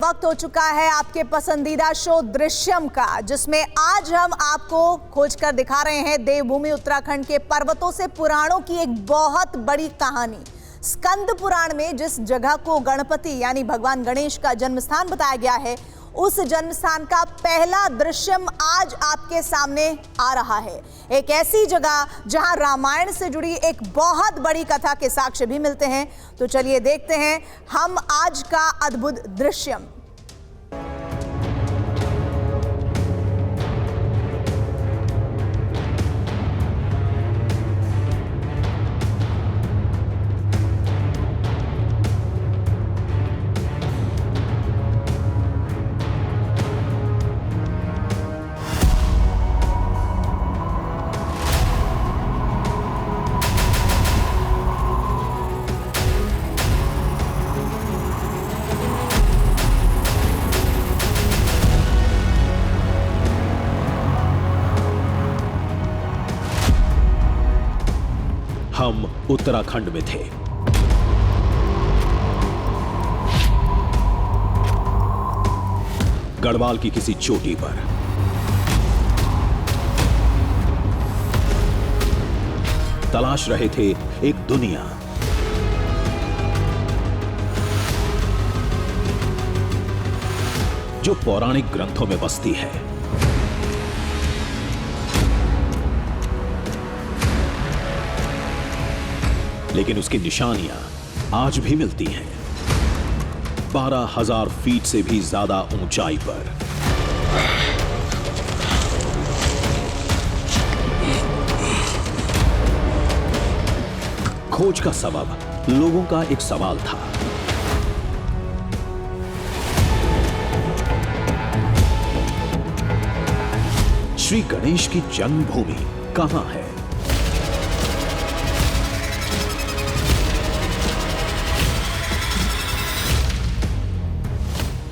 वक्त हो चुका है आपके पसंदीदा शो दृश्यम का, जिसमें आज हम आपको खोजकर दिखा रहे हैं देवभूमि उत्तराखंड के पर्वतों से पुराणों की एक बहुत बड़ी कहानी। स्कंद पुराण में जिस जगह को गणपति यानी भगवान गणेश का जन्मस्थान बताया गया है, उस जन्मस्थान का पहला दृश्यम आज आपके सामने आ रहा है। एक ऐसी जगह जहां रामायण से जुड़ी एक बहुत बड़ी कथा के साक्ष्य भी मिलते हैं। तो चलिए देखते हैं हम आज का अद्भुत दृश्यम। हम उत्तराखंड में थे। गढ़वाल की किसी चोटी पर। तलाश रहे थे एक दुनिया जो पौराणिक ग्रंथों में बसती है। लेकिन उसकी निशानियां आज भी मिलती हैं 12,000 फीट से भी ज्यादा ऊंचाई पर। खोज का सबब लोगों का एक सवाल था। श्री गणेश की जन्मभूमि कहां है?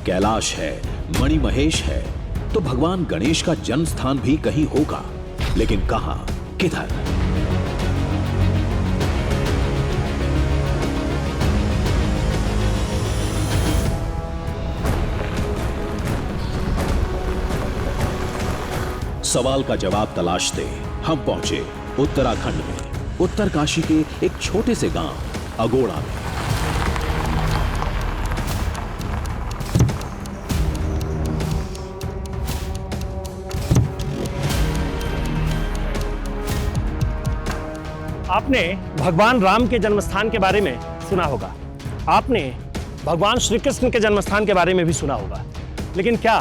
कैलाश है, मणिमहेश है, तो भगवान गणेश का जन्म स्थान भी कहीं होगा, लेकिन कहां, किधर? सवाल का जवाब तलाशते हम पहुंचे उत्तराखंड में, उत्तरकाशी के एक छोटे से गांव अगोड़ा में। आपने भगवान राम के जन्मस्थान के बारे में सुना होगा, आपने भगवान श्री कृष्ण के जन्मस्थान के बारे में भी सुना होगा, लेकिन क्या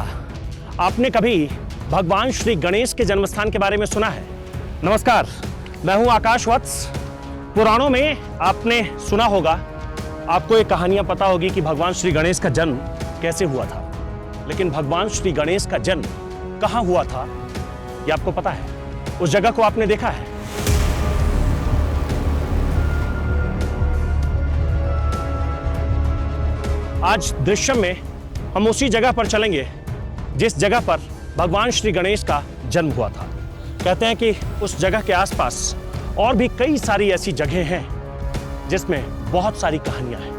आपने कभी भगवान श्री गणेश के जन्मस्थान के बारे में सुना है? नमस्कार, मैं हूं आकाश वत्स। पुराणों में आपने सुना होगा, आपको ये कहानियां पता होगी कि भगवान श्री गणेश का जन्म कैसे हुआ था, लेकिन भगवान श्री गणेश का जन्म कहाँ हुआ था ये आपको पता है? उस जगह को आपने देखा है? आज दृश्यम में हम उसी जगह पर चलेंगे जिस जगह पर भगवान श्री गणेश का जन्म हुआ था। कहते हैं कि उस जगह के आसपास और भी कई सारी ऐसी जगहें हैं जिसमें बहुत सारी कहानियां हैं।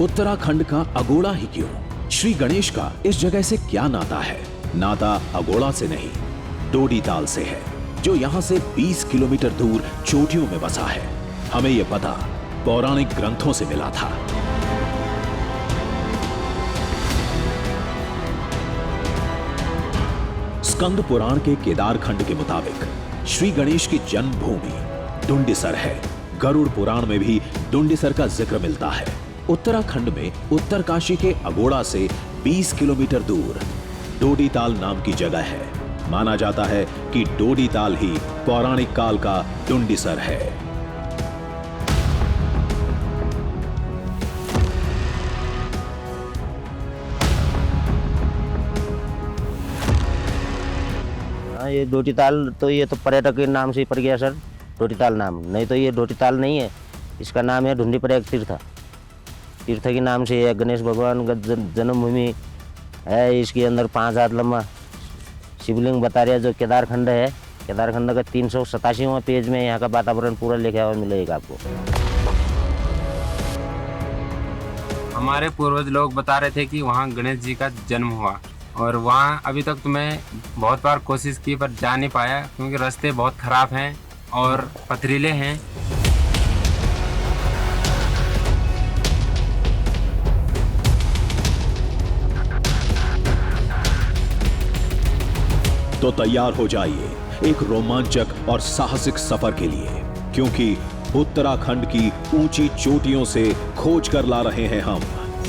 उत्तराखंड का अगोड़ा ही क्यों? श्री गणेश का इस जगह से क्या नाता है? नाता अगोड़ा से नहीं, डोडी ताल से है, जो यहां से 20 किलोमीटर दूर चोटियों में बसा है। हमें यह पता पौराणिक ग्रंथों से मिला था। स्कंद पुराण के केदारखंड के मुताबिक श्री गणेश की जन्मभूमि डुंडिसर है। गरुड़ पुराण में भी डुंडिसर का जिक्र मिलता है। उत्तराखंड में उत्तरकाशी के अगोड़ा से 20 किलोमीटर दूर डोडी ताल नाम की जगह है। माना जाता है कि डोडी ताल ही पौराणिक काल का डुंडिसर है। ये डोडी ताल तो ये तो पर्यटक के नाम से ही पड़ गया सर, डोडी ताल नाम। नहीं तो ये डोडी ताल नहीं है, इसका नाम है ढूंढी प्रयाग तीर्थ। तीर्थ के नाम से यह गणेश भगवान का जन्मभूमि है। इसके अंदर 5 हाथ लंबा शिवलिंग बता रहे हैं जो केदारखंड है, केदारखंड का 387वां पेज में यहाँ का वातावरण पूरा लिखा हुआ मिलेगा आपको। हमारे पूर्वज लोग बता रहे थे कि वहाँ गणेश जी का जन्म हुआ, और वहाँ अभी तक तो मैं बहुत बार कोशिश की पर जा नहीं पाया, क्योंकि रास्ते बहुत ख़राब हैं और पथरीले हैं। तो तैयार हो जाइए एक रोमांचक और साहसिक सफर के लिए, क्योंकि उत्तराखंड की ऊंची चोटियों से खोज कर ला रहे हैं हम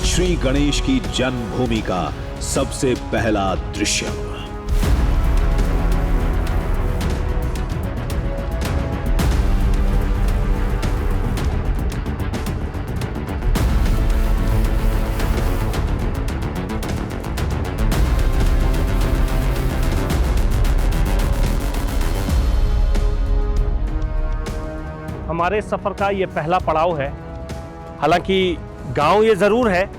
श्री गणेश की जन्मभूमि का सबसे पहला दृश्य। हमारे सफ़र का ये पहला पड़ाव है। हालांकि गांव ये ज़रूर है,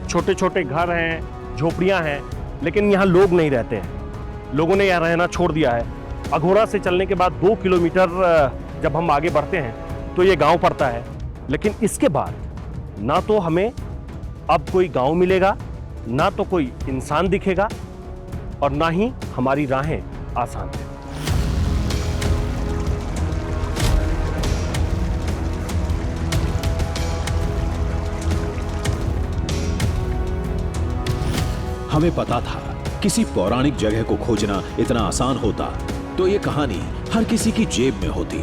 छोटे छोटे घर हैं, झोपड़ियां हैं, लेकिन यहाँ लोग नहीं रहते हैं। लोगों ने यहाँ रहना छोड़ दिया है। अघोरा से चलने के बाद 2 किलोमीटर जब हम आगे बढ़ते हैं तो ये गांव पड़ता है, लेकिन इसके बाद ना तो हमें अब कोई गांव मिलेगा, ना तो कोई इंसान दिखेगा, और ना ही हमारी राहें आसान हैं। हमें पता था किसी पौराणिक जगह को खोजना इतना आसान होता तो ये कहानी हर किसी की जेब में होती,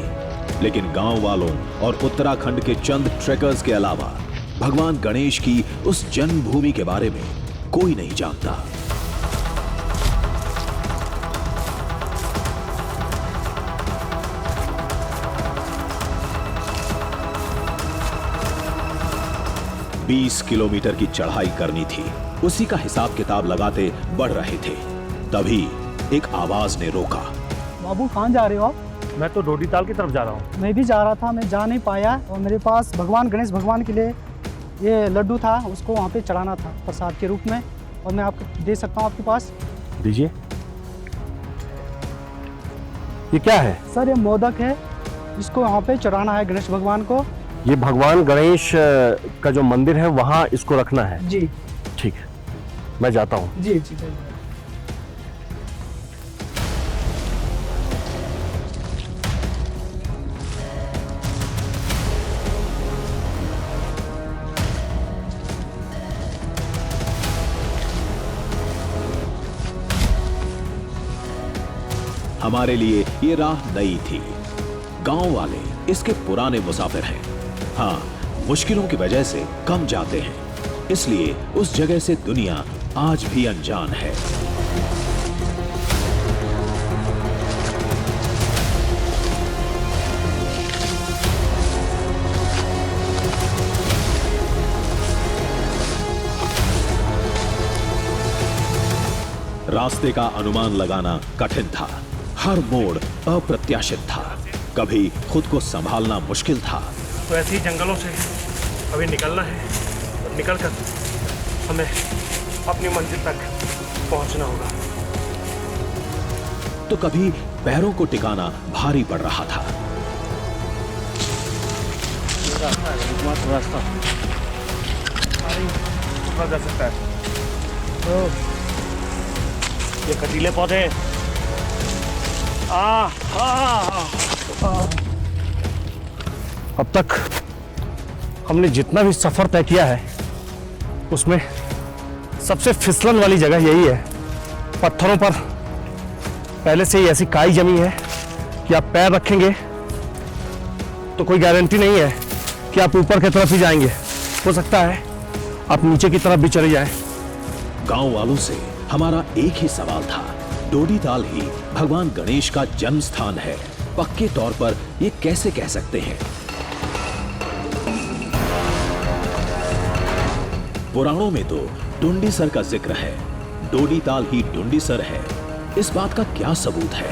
लेकिन गांव वालों और उत्तराखंड के चंद ट्रेकर्स के अलावा भगवान गणेश की उस जन्मभूमि के बारे में कोई नहीं जानता। बीस किलोमीटर की चढ़ाई करनी थी, उसी का हिसाब किताब लगाते बढ़ रहे थे। तभी एक आवाज ने रोका। बाबू कहाँ जा रहे हो आप? मैं तो डोडीताल की तरफ जा रहा हूँ। मैं भी जा रहा था, मैं जा नहीं पाया, और मेरे पास भगवान गणेश भगवान के लिए ये लड्डू था, उसको वहाँ पे चढ़ाना था प्रसाद के रूप में, और मैं आपको दे सकता हूँ आपके पास। दीजिए। ये क्या है? सर ये मोदक है, इसको वहाँ पे चढ़ाना है गणेश भगवान को। ये भगवान गणेश का जो मंदिर है वहाँ इसको रखना है? जी ठीक है, मैं जाता हूँ। जी जी। हमारे लिए ये राह नई थी। गांव वाले इसके पुराने मुसाफिर हैं। हाँ, मुश्किलों की वजह से कम जाते हैं, इसलिए उस जगह से दुनिया आज भी अनजान है। रास्ते का अनुमान लगाना कठिन था, हर मोड़ अप्रत्याशित था, कभी खुद को संभालना मुश्किल था। तो ऐसे ही जंगलों से अभी निकलना है, और निकलकर हमें अपनी मंजिल तक पहुंचना होगा। तो कभी पैरों को टिकाना भारी पड़ रहा था। रास्ता जा सकता है। तो ये कटीले पौधे अब तक हमने जितना भी सफर तय किया है उसमें सबसे फिसलन वाली जगह यही है। पत्थरों पर पहले से ही ऐसी काई जमी है कि आप पैर रखेंगे तो कोई गारंटी नहीं है कि आप ऊपर की तरफ ही जाएंगे, हो सकता है आप नीचे की तरफ भी चले जाएं। गांव वालों से हमारा एक ही सवाल था, डोडीताल ही भगवान गणेश का जन्म स्थान है, पक्के तौर पर ये कैसे कह सकते हैं? पुराणों में तो डुंडीसर का जिक्र है, डोडीताल ही डुंडीसर है, इस बात का क्या सबूत है?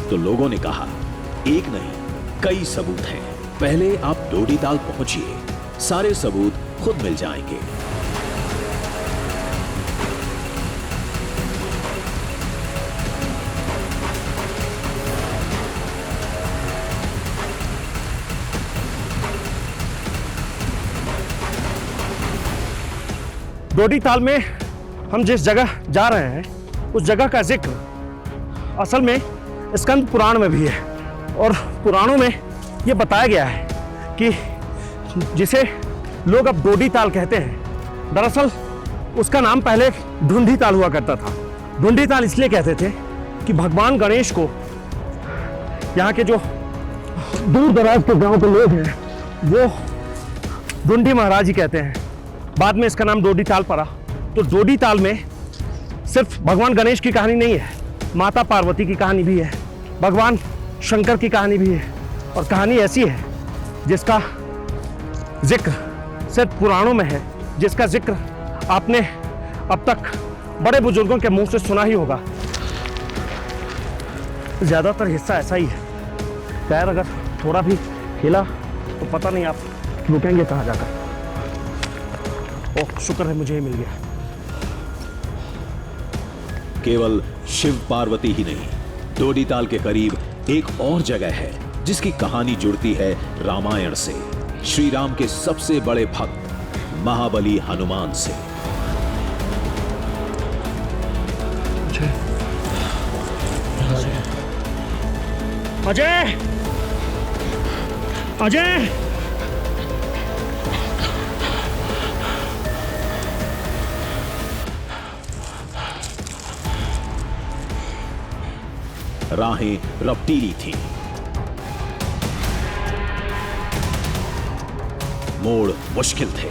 तो लोगों ने कहा, एक नहीं कई सबूत हैं। पहले आप डोडीताल पहुंचिए, सारे सबूत खुद मिल जाएंगे। डोडीताल में हम जिस जगह जा रहे हैं उस जगह का जिक्र असल में स्कंद पुराण में भी है, और पुराणों में यह बताया गया है कि जिसे लोग अब डोडीताल कहते हैं, दरअसल उसका नाम पहले ढूंढीताल हुआ करता था। ढूंढीताल इसलिए कहते थे कि भगवान गणेश को यहाँ के जो दूर दराज के गांव के लोग हैं वो ढूंढी महाराज ही कहते हैं। बाद में इसका नाम डोडीताल पड़ा। तो डोडीताल में सिर्फ भगवान गणेश की कहानी नहीं है, माता पार्वती की कहानी भी है, भगवान शंकर की कहानी भी है, और कहानी ऐसी है जिसका जिक्र सिर्फ पुराणों में है, जिसका जिक्र आपने अब तक बड़े बुजुर्गों के मुंह से सुना ही होगा। ज्यादातर हिस्सा ऐसा ही है। पैर अगर थोड़ा भी हिला तो पता नहीं आप रुकेंगे कहाँ जाकर। ओह, शुक्र है मुझे ही मिल गया। केवल शिव पार्वती ही नहीं, डोडीताल के करीब एक और जगह है जिसकी कहानी जुड़ती है रामायण से, श्री राम के सबसे बड़े भक्त महाबली हनुमान से। अजय, अजय, राहें रफ्तीली थीं, मोड़ मुश्किल थे,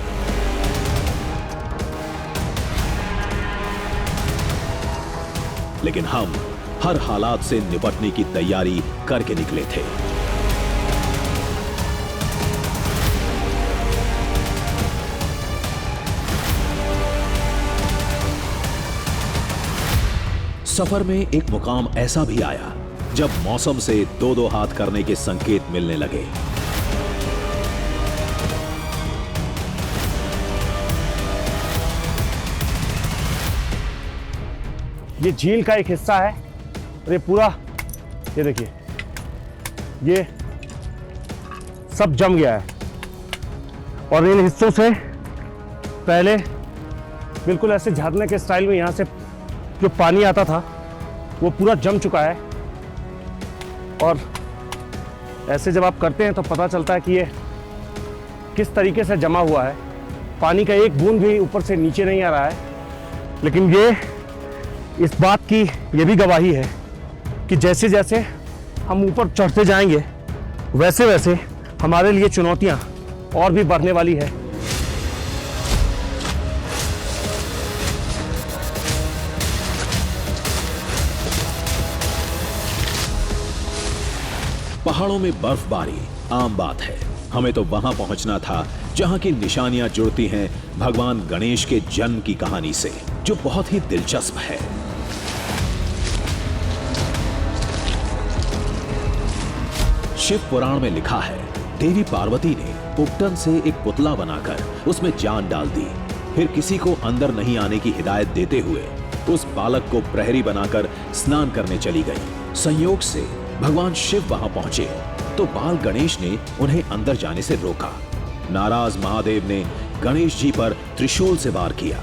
लेकिन हम हर हालात से निपटने की तैयारी करके निकले थे। सफर में एक मुकाम ऐसा भी आया जब मौसम से दो दो हाथ करने के संकेत मिलने लगे। ये झील का एक हिस्सा है और ये पूरा, ये देखिए, ये सब जम गया है, और इन हिस्सों से पहले बिल्कुल ऐसे झरने के स्टाइल में यहाँ से जो पानी आता था वो पूरा जम चुका है। और ऐसे जब आप करते हैं तो पता चलता है कि ये किस तरीके से जमा हुआ है। पानी का एक बूंद भी ऊपर से नीचे नहीं आ रहा है, लेकिन ये इस बात की ये भी गवाही है कि जैसे जैसे हम ऊपर चढ़ते जाएंगे वैसे वैसे हमारे लिए चुनौतियां और भी बढ़ने वाली है। पहाड़ों में बर्फबारी आम बात है। हमें तो वहां पहुंचना था जहां की निशानियां जुड़ती हैं भगवान गणेश के जन्म की कहानी से, जो बहुत ही दिलचस्प है। शिव पुराण में लिखा है, देवी पार्वती ने उपटन से एक पुतला बनाकर उसमें जान डाल दी, फिर किसी को अंदर नहीं आने की हिदायत देते हुए उस बालक को प्रहरी बनाकर स्नान करने चली गई। संयोग से भगवान शिव वहां पहुंचे तो बाल गणेश ने उन्हें अंदर जाने से रोका। नाराज महादेव ने गणेश जी पर त्रिशूल से वार किया।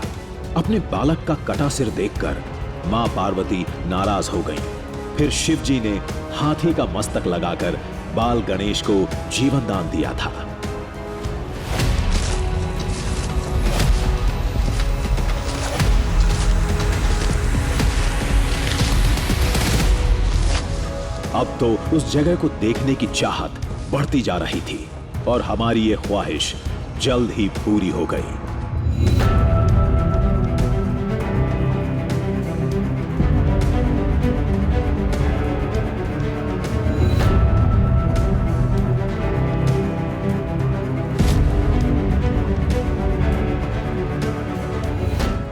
अपने बालक का कटा सिर देखकर मां पार्वती नाराज हो गईं। फिर शिव जी ने हाथी का मस्तक लगाकर बाल गणेश को जीवन दान दिया था। अब तो उस जगह को देखने की चाहत बढ़ती जा रही थी और हमारी ये ख्वाहिश जल्द ही पूरी हो गई।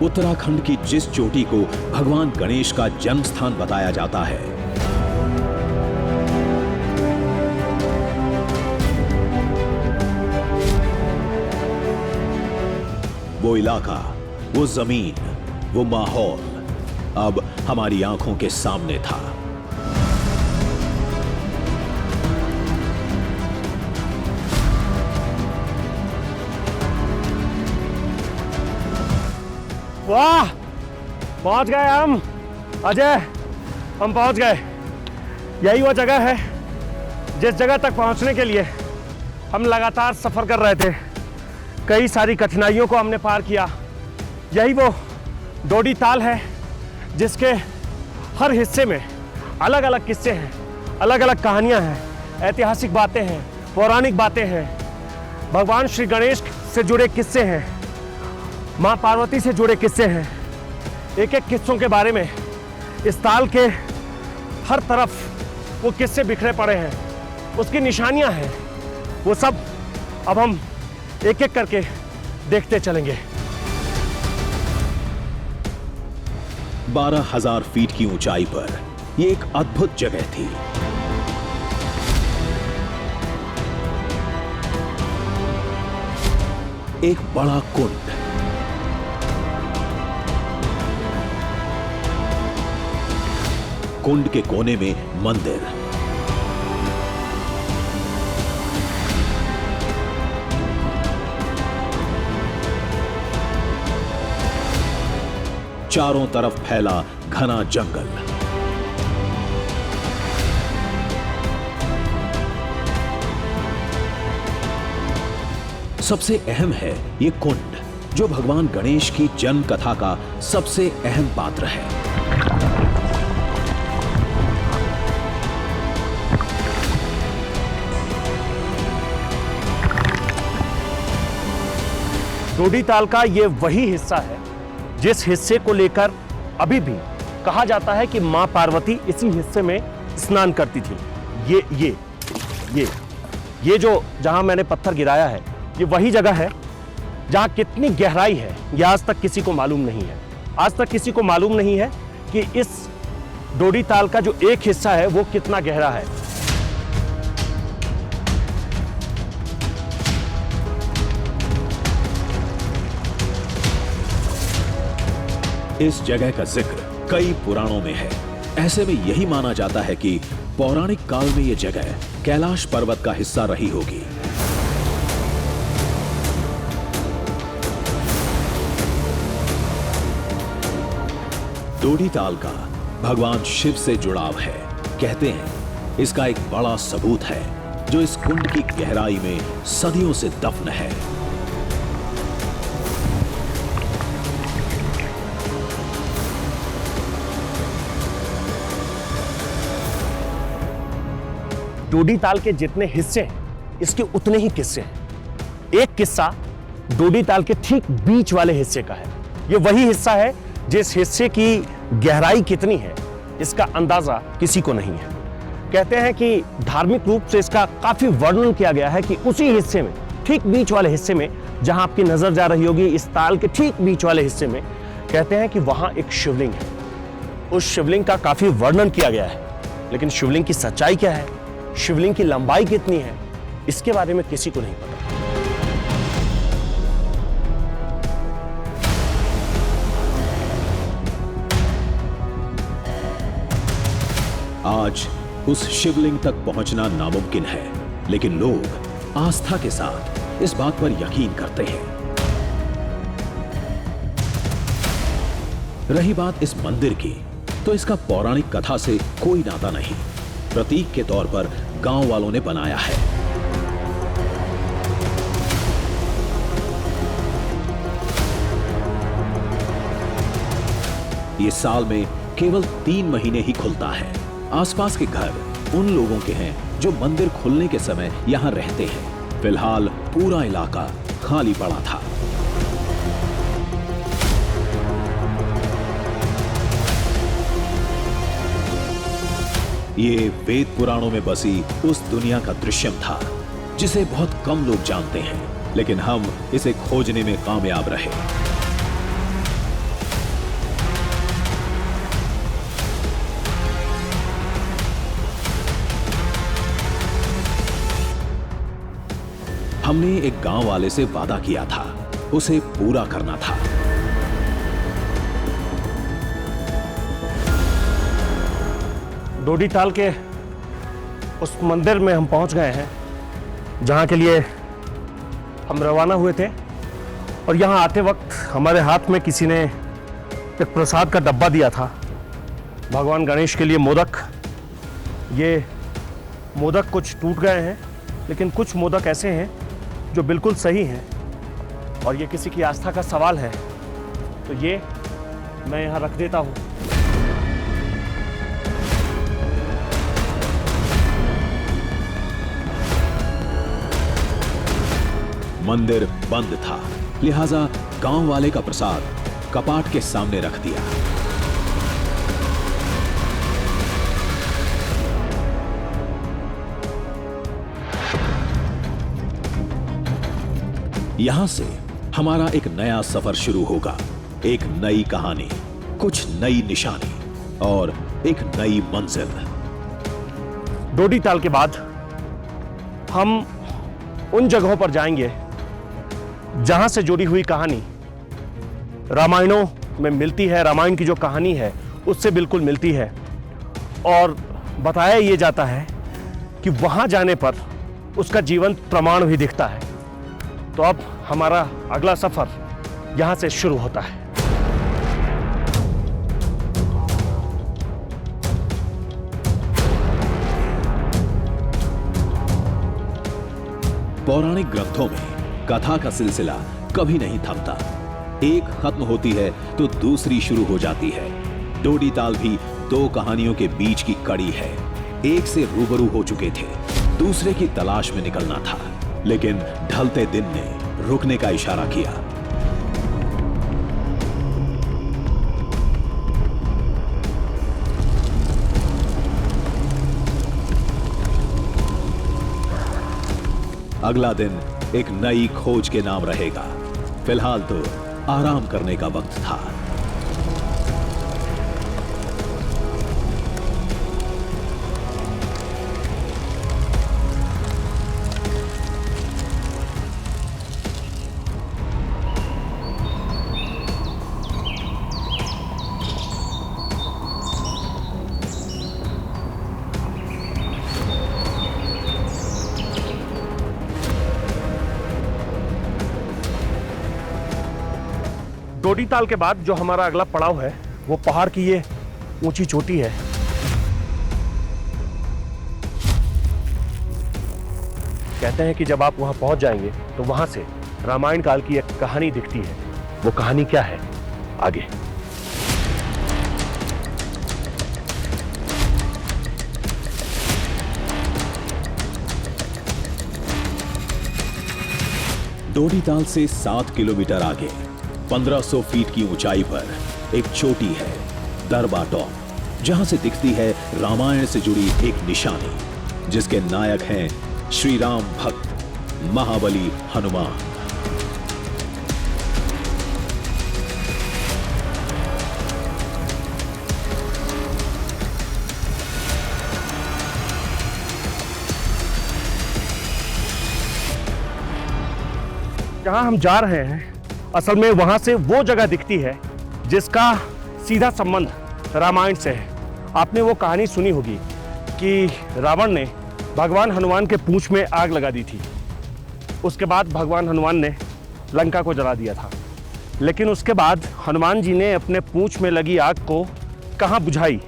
उत्तराखंड की जिस चोटी को भगवान गणेश का जन्म स्थान बताया जाता है, वो इलाका, वो जमीन, वो माहौल अब हमारी आंखों के सामने था। वाह, पहुंच गए हम। अजय, हम पहुंच गए। यही वो जगह है जिस जगह तक पहुंचने के लिए हम लगातार सफर कर रहे थे। कई सारी कठिनाइयों को हमने पार किया। यही वो डोडी ताल है जिसके हर हिस्से में अलग अलग किस्से हैं, अलग अलग कहानियां हैं, ऐतिहासिक बातें हैं, पौराणिक बातें हैं, भगवान श्री गणेश से जुड़े किस्से हैं, माँ पार्वती से जुड़े किस्से हैं। एक एक किस्सों के बारे में इस ताल के हर तरफ वो किस्से बिखरे पड़े हैं, उसकी निशानियां हैं। वो सब अब हम एक एक करके देखते चलेंगे। 12,000 फीट की ऊंचाई पर यह एक अद्भुत जगह थी। एक बड़ा कुंड, कुंड के कोने में मंदिर, चारों तरफ फैला घना जंगल, सबसे अहम है ये कुंड, जो भगवान गणेश की जन्म कथा का सबसे अहम पात्र है। डोडी ताल का ये वही हिस्सा है जिस हिस्से को लेकर अभी भी कहा जाता है कि मां पार्वती इसी हिस्से में स्नान करती थी। ये जो जहां मैंने पत्थर गिराया है, ये वही जगह है जहां कितनी गहराई है ये आज तक किसी को मालूम नहीं है। आज तक किसी को मालूम नहीं है कि इस डोडी ताल का जो एक हिस्सा है वो कितना गहरा है। इस जगह का जिक्र कई पुराणों में है। ऐसे में यही माना जाता है कि पौराणिक काल में यह जगह कैलाश पर्वत का हिस्सा रही होगी। डोडी ताल का भगवान शिव से जुड़ाव है। कहते हैं इसका एक बड़ा सबूत है जो इस कुंड की गहराई में सदियों से दफन है। डोडी ताल के जितने हिस्से हैं, इसके उतने ही किस्से हैं। एक किस्सा डोडी ताल के ठीक बीच वाले हिस्से का है। ये वही हिस्सा है जिस हिस्से की गहराई कितनी है इसका अंदाजा किसी को नहीं है। कहते हैं कि धार्मिक रूप से इसका काफी वर्णन किया गया है कि उसी हिस्से में, ठीक बीच वाले हिस्से में, जहां आपकी नजर जा रही होगी इस ताल के ठीक बीच वाले हिस्से में, कहते हैं कि वहां एक शिवलिंग है। उस शिवलिंग का काफी वर्णन किया गया है, लेकिन शिवलिंग की सच्चाई क्या है, शिवलिंग की लंबाई कितनी है, इसके बारे में किसी को नहीं पता। आज उस शिवलिंग तक पहुंचना नामुमकिन है, लेकिन लोग आस्था के साथ इस बात पर यकीन करते हैं। रही बात इस मंदिर की, तो इसका पौराणिक कथा से कोई नाता नहीं। प्रतीक के तौर पर गांव वालों ने बनाया है। ये साल में केवल 3 महीने ही खुलता है। आसपास के घर उन लोगों के हैं जो मंदिर खुलने के समय यहां रहते हैं। फिलहाल पूरा इलाका खाली पड़ा था। ये वेद पुराणों में बसी उस दुनिया का दृश्यम था जिसे बहुत कम लोग जानते हैं, लेकिन हम इसे खोजने में कामयाब रहे। हमने एक गांव वाले से वादा किया था उसे पूरा करना था। डोडी ताल के उस मंदिर में हम पहुंच गए हैं जहां के लिए हम रवाना हुए थे, और यहां आते वक्त हमारे हाथ में किसी ने एक प्रसाद का डब्बा दिया था, भगवान गणेश के लिए मोदक। ये मोदक कुछ टूट गए हैं, लेकिन कुछ मोदक ऐसे हैं जो बिल्कुल सही हैं, और ये किसी की आस्था का सवाल है, तो ये मैं यहाँ रख देता हूँ। मंदिर बंद था, लिहाजा गांव वाले का प्रसाद कपाट के सामने रख दिया। यहां से हमारा एक नया सफर शुरू होगा, एक नई कहानी, कुछ नई निशानी और एक नई मंजिल। डोडी ताल के बाद हम उन जगहों पर जाएंगे जहां से जुड़ी हुई कहानी रामायणों में मिलती है, रामायण की जो कहानी है उससे बिल्कुल मिलती है, और बताया ये जाता है कि वहां जाने पर उसका जीवंत प्रमाण भी दिखता है। तो अब हमारा अगला सफर यहां से शुरू होता है। पौराणिक ग्रंथों में कथा का सिलसिला कभी नहीं थमता, एक खत्म होती है तो दूसरी शुरू हो जाती है। डोडी ताल भी दो कहानियों के बीच की कड़ी है। एक से रूबरू हो चुके थे, दूसरे की तलाश में निकलना था, लेकिन ढलते दिन ने रुकने का इशारा किया। अगला दिन एक नई खोज के नाम रहेगा। फिलहाल तो आराम करने का वक्त था। डोडी ताल के बाद जो हमारा अगला पड़ाव है वो पहाड़ की ये ऊंची चोटी है। कहते हैं कि जब आप वहां पहुंच जाएंगे तो वहां से रामायण काल की एक कहानी दिखती है। वो कहानी क्या है, आगे। डोडी ताल से 7 किलोमीटर आगे 1500 फीट की ऊंचाई पर एक चोटी है, दरबा टॉप, जहां से दिखती है रामायण से जुड़ी एक निशानी, जिसके नायक हैं श्री राम भक्त महाबली हनुमान। जहां हम जा रहे हैं असल में वहां से वो जगह दिखती है जिसका सीधा संबंध रामायण से है। आपने वो कहानी सुनी होगी कि रावण ने भगवान हनुमान के पूंछ में आग लगा दी थी। उसके बाद भगवान हनुमान ने लंका को जला दिया था, लेकिन उसके बाद हनुमान जी ने अपने पूंछ में लगी आग को कहाँ बुझाई,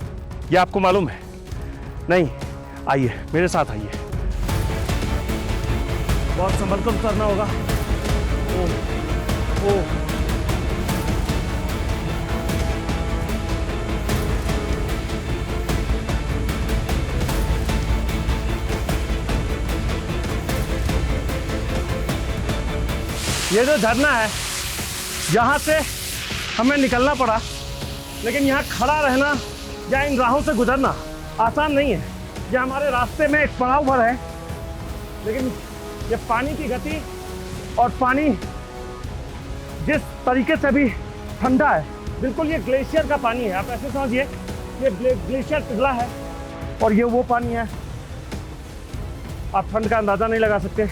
ये आपको मालूम है? नहीं, आइए मेरे साथ आइए। बहुत संभल कर करना होगा। ओ, ये जो झरना है यहाँ से हमें निकलना पड़ा, लेकिन यहाँ खड़ा रहना या इन राहों से गुजरना आसान नहीं है। ये हमारे रास्ते में एक पड़ाव भर है, लेकिन ये पानी की गति और पानी जिस तरीके से भी ठंडा है, बिल्कुल ये ग्लेशियर का पानी है। आप ऐसे समझिए ये ग्लेशियर पिघला है और ये वो पानी है, आप ठंड का अंदाजा नहीं लगा सकते।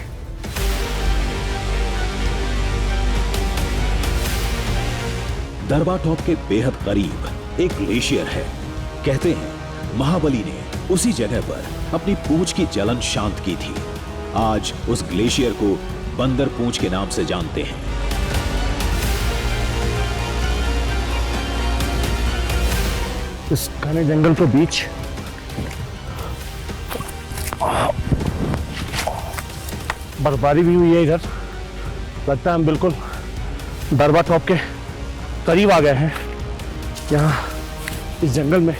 दरबा टॉप के बेहद करीब एक ग्लेशियर है। कहते हैं महाबली ने उसी जगह पर अपनी पूंछ की जलन शांत की थी। आज उस ग्लेशियर को बंदर पूंछ के नाम से जानते हैं। इस घने जंगल के बीच बर्फबारी भी हुई है। इधर लगता है हम बिल्कुल दरबा टॉप के करीब आ गए हैं। यहाँ इस जंगल में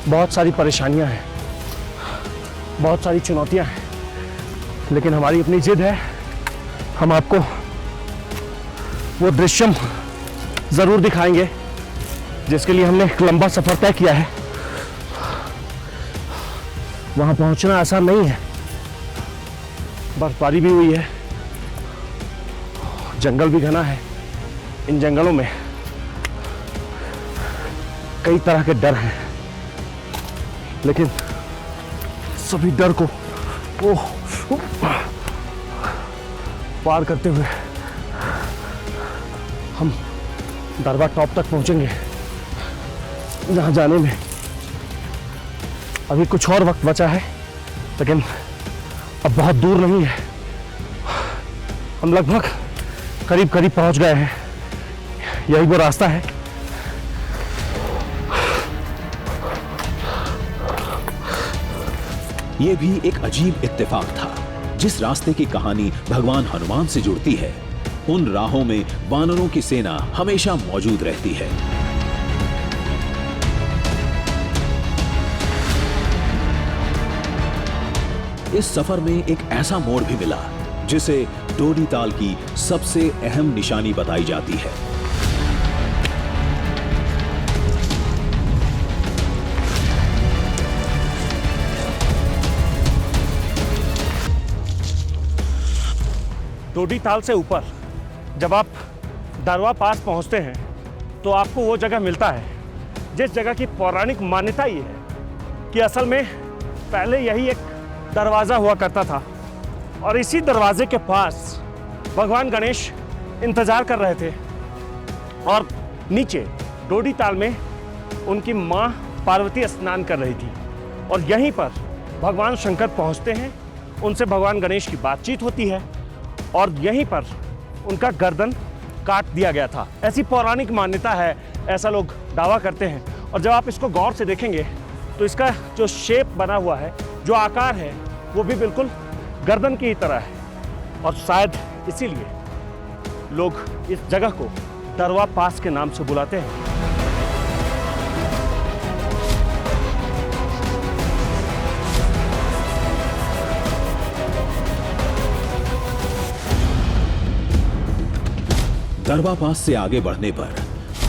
बहुत सारी परेशानियां हैं, बहुत सारी चुनौतियां हैं, लेकिन हमारी अपनी जिद है। हम आपको वो दृश्यम जरूर दिखाएंगे जिसके लिए हमने एक लंबा सफर तय किया है। वहां पहुंचना आसान नहीं है, बर्फबारी भी हुई है, जंगल भी घना है। इन जंगलों में कई तरह के डर हैं, लेकिन सभी डर को पार करते हुए हम दरबा टॉप तक पहुंचेंगे, जहां जाने में अभी कुछ और वक्त बचा है, लेकिन अब बहुत दूर नहीं है। हम लगभग करीब करीब पहुंच गए हैं। यही वो रास्ता है। यह भी एक अजीब इत्तेफाक था। जिस रास्ते की कहानी भगवान हनुमान से जुड़ती है, उन राहों में वानरों की सेना हमेशा मौजूद रहती है। इस सफर में एक ऐसा मोड़ भी मिला जिसे डोडी ताल की सबसे अहम निशानी बताई जाती है। डोडी ताल से ऊपर जब आप दरवा पास पहुंचते हैं तो आपको वो जगह मिलता है जिस जगह की पौराणिक मान्यता ये है कि असल में पहले यही एक दरवाज़ा हुआ करता था, और इसी दरवाजे के पास भगवान गणेश इंतजार कर रहे थे। और नीचे डोडी ताल में उनकी माँ पार्वती स्नान कर रही थी, और यहीं पर भगवान शंकर पहुंचते हैं। उनसे भगवान गणेश की बातचीत होती है और यहीं पर उनका गर्दन काट दिया गया था। ऐसी पौराणिक मान्यता है, ऐसा लोग दावा करते हैं। और जब आप इसको गौर से देखेंगे तो इसका जो शेप बना हुआ है, जो आकार है, वो भी बिल्कुल गर्दन की ही तरह है। और शायद इसीलिए लोग इस जगह को दरवा पास के नाम से बुलाते हैं। दरबा पास से आगे बढ़ने पर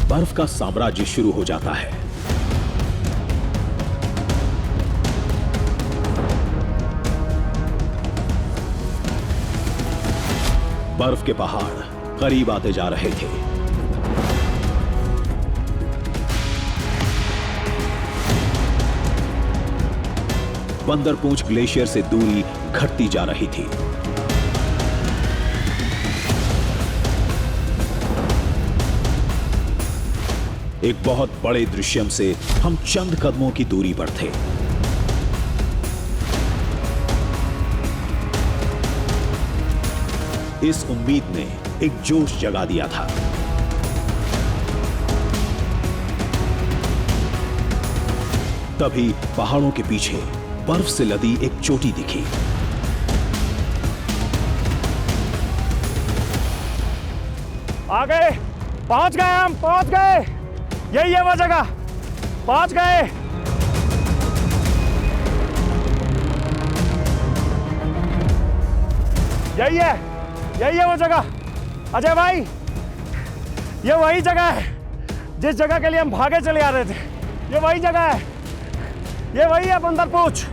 बर्फ का साम्राज्य शुरू हो जाता है। बर्फ के पहाड़ करीब आते जा रहे थे। बंदरपूंछ ग्लेशियर से दूरी घटती जा रही थी। एक बहुत बड़े दृश्यम से हम चंद कदमों की दूरी पर थे। इस उम्मीद ने एक जोश जगा दिया था। तभी पहाड़ों के पीछे बर्फ से लदी एक चोटी दिखी। आ गए, पहुंच गए, हम पहुंच गए। यही है वो जगह, पहुंच गए। यही है वो जगह। अजय भाई, ये वही जगह है जिस जगह के लिए हम भागे चले आ रहे थे। ये वही जगह है, ये वही है बंदरपूंछ।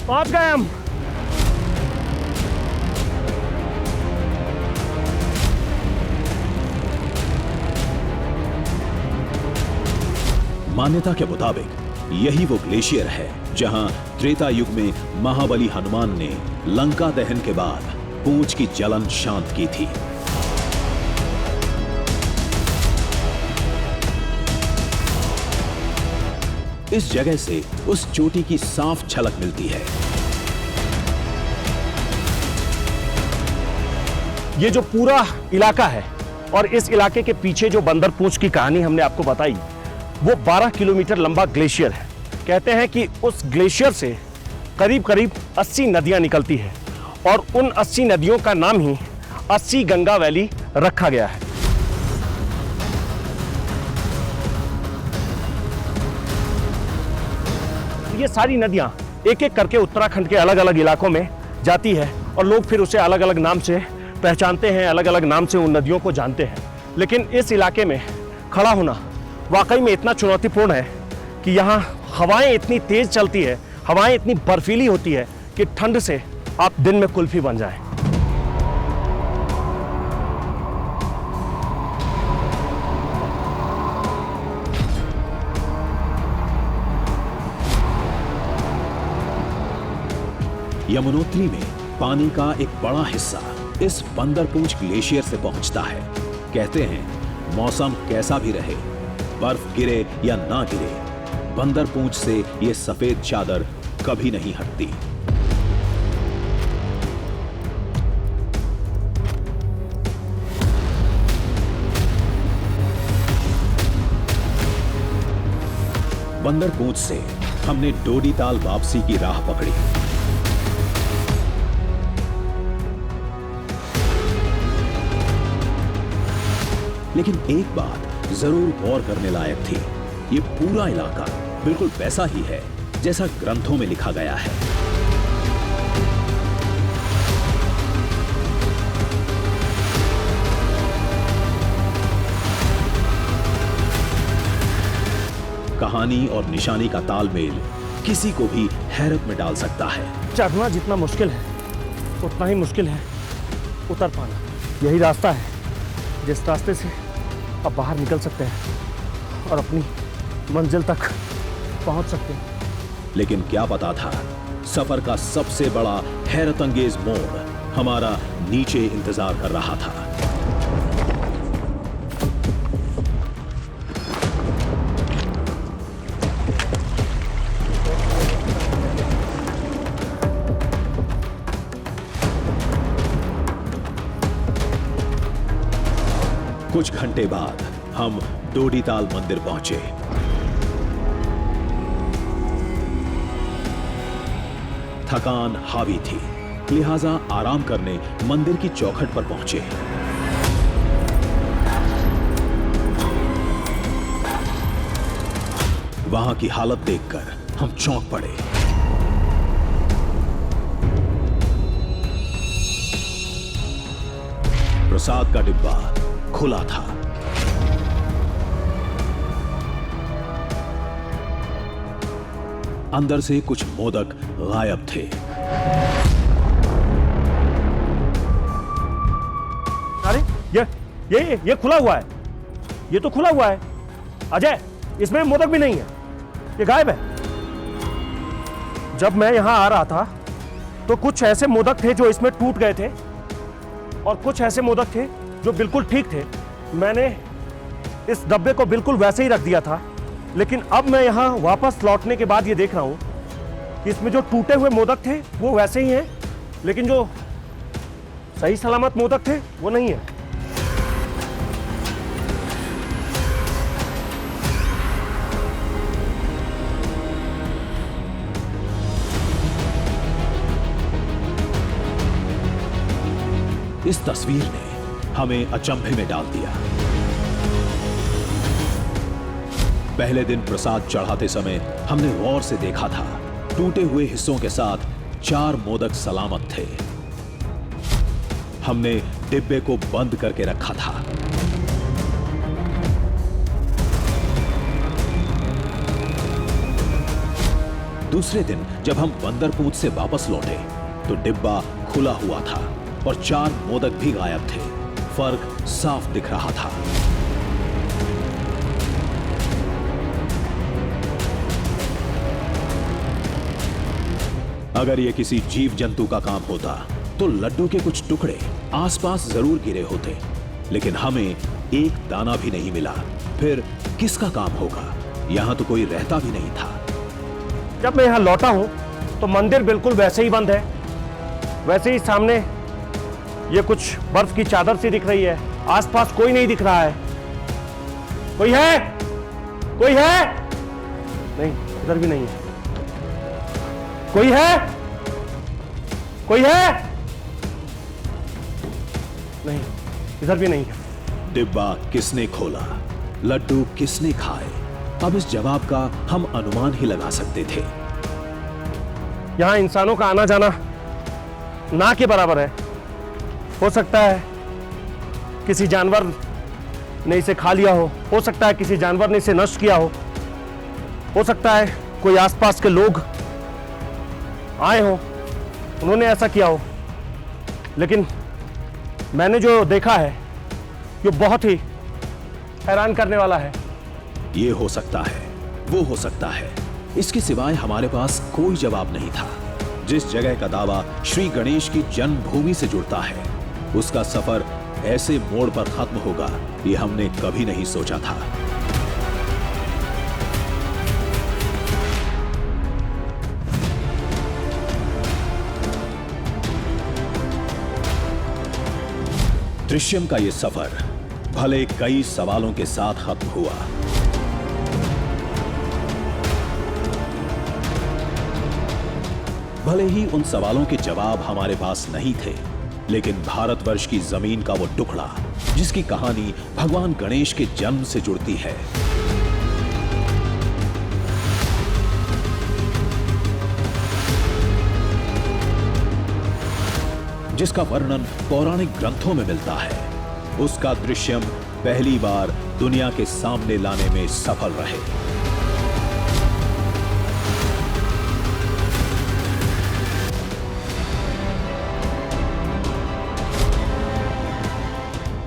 पहुंच गए हम। मान्यता के मुताबिक यही वो ग्लेशियर है जहां त्रेता युग में महाबली हनुमान ने लंका दहन के बाद पूंछ की जलन शांत की थी। इस जगह से उस चोटी की साफ झलक मिलती है। ये जो पूरा इलाका है और इस इलाके के पीछे जो बंदर पूंछ की कहानी हमने आपको बताई, वो 12 किलोमीटर लंबा ग्लेशियर है। कहते हैं कि उस ग्लेशियर से करीब करीब 80 नदियां निकलती है और उन 80 नदियों का नाम ही 80 गंगा वैली रखा गया है। ये सारी नदियां एक एक करके उत्तराखंड के अलग अलग इलाकों में जाती है और लोग फिर उसे अलग अलग नाम से पहचानते हैं, अलग अलग नाम से उन नदियों को जानते हैं। लेकिन इस इलाके में खड़ा होना वाकई में इतना चुनौतीपूर्ण है कि यहाँ हवाएं इतनी तेज चलती है, हवाएं इतनी बर्फीली होती है कि ठंड से आप दिन में कुल्फी बन जाएं। यमुनोत्री में पानी का एक बड़ा हिस्सा इस बंदरपूंछ ग्लेशियर से पहुंचता है। कहते हैं मौसम कैसा भी रहे, बर्फ गिरे या ना गिरे, बंदरपूंछ से ये सफेद चादर कभी नहीं हटती। बंदरपूंछ से हमने डोडीताल वापसी की राह पकड़ी। लेकिन एक बात जरूर गौर करने लायक थी, ये पूरा इलाका बिल्कुल वैसा ही है जैसा ग्रंथों में लिखा गया है। कहानी और निशानी का तालमेल किसी को भी हैरत में डाल सकता है। चढ़ना जितना मुश्किल है उतना ही मुश्किल है उतर पाना। यही रास्ता है जिस रास्ते से आप बाहर निकल सकते हैं और अपनी मंजिल तक पहुंच सकते हैं। लेकिन क्या पता था, सफर का सबसे बड़ा हैरत अंगेज मोड़ हमारा नीचे इंतजार कर रहा था। कुछ घंटे बाद हम डोडीताल मंदिर पहुंचे। थकान हावी थी, लिहाजा आराम करने मंदिर की चौखट पर पहुंचे। वहां की हालत देखकर हम चौंक पड़े। प्रसाद का डिब्बा खुला था। अंदर से कुछ मोदक गायब थे। अरे ये खुला हुआ है, ये तो खुला हुआ है। अजय, इसमें मोदक भी नहीं है, ये गायब है। जब मैं यहां आ रहा था तो कुछ ऐसे मोदक थे जो इसमें टूट गए थे और कुछ ऐसे मोदक थे जो बिल्कुल ठीक थे। मैंने इस डब्बे को बिल्कुल वैसे ही रख दिया था, लेकिन अब मैं यहाँ वापस लौटने के बाद ये देख रहा हूँ कि इसमें जो टूटे हुए मोदक थे वो वैसे ही हैं, लेकिन जो सही सलामत मोदक थे वो नहीं है। इस तस्वीर ने हमें अचंभे में डाल दिया। पहले दिन प्रसाद चढ़ाते समय हमने गौर से देखा था, टूटे हुए हिस्सों के साथ 4 मोदक सलामत थे। हमने डिब्बे को बंद करके रखा था। दूसरे दिन जब हम बंदरपूंछ से वापस लौटे तो डिब्बा खुला हुआ था और 4 मोदक भी गायब थे। फर्क साफ दिख रहा था। अगर यह किसी जीव जंतु का काम होता तो लड्डू के कुछ टुकड़े आसपास जरूर गिरे होते, लेकिन हमें एक दाना भी नहीं मिला। फिर किसका काम होगा? यहां तो कोई रहता भी नहीं था। जब मैं यहाँ लौटा हूँ तो मंदिर बिल्कुल वैसे ही बंद है, वैसे ही सामने ये कुछ बर्फ की चादर सी दिख रही है, आसपास कोई नहीं दिख रहा है। कोई है? कोई है? नहीं, इधर भी नहीं है। कोई है? कोई है? नहीं, इधर भी नहीं है। डिब्बा किसने खोला, लड्डू किसने खाए, अब इस जवाब का हम अनुमान ही लगा सकते थे। यहां इंसानों का आना जाना ना के बराबर है। हो सकता है किसी जानवर ने इसे खा लिया हो सकता है किसी जानवर ने इसे नष्ट किया हो सकता है कोई आसपास के लोग आए हो, उन्होंने ऐसा किया हो। लेकिन मैंने जो देखा है ये बहुत ही हैरान करने वाला है। ये हो सकता है, वो हो सकता है, इसके सिवाय हमारे पास कोई जवाब नहीं था। जिस जगह का दावा श्री गणेश की जन्मभूमि से जुड़ता है, उसका सफर ऐसे मोड़ पर खत्म होगा, ये हमने कभी नहीं सोचा था। दृश्यम का ये सफर भले कई सवालों के साथ खत्म हुआ, भले ही उन सवालों के जवाब हमारे पास नहीं थे, लेकिन भारतवर्ष की जमीन का वो टुकड़ा जिसकी कहानी भगवान गणेश के जन्म से जुड़ती है, जिसका वर्णन पौराणिक ग्रंथों में मिलता है, उसका दृश्यम पहली बार दुनिया के सामने लाने में सफल रहे।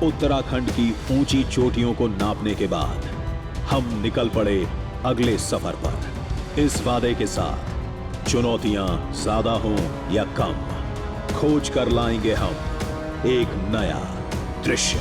उत्तराखंड की ऊंची चोटियों को नापने के बाद हम निकल पड़े अगले सफर पर, इस वादे के साथ चुनौतियां ज्यादा हों या कम, खोज कर लाएंगे हम एक नया दृश्य।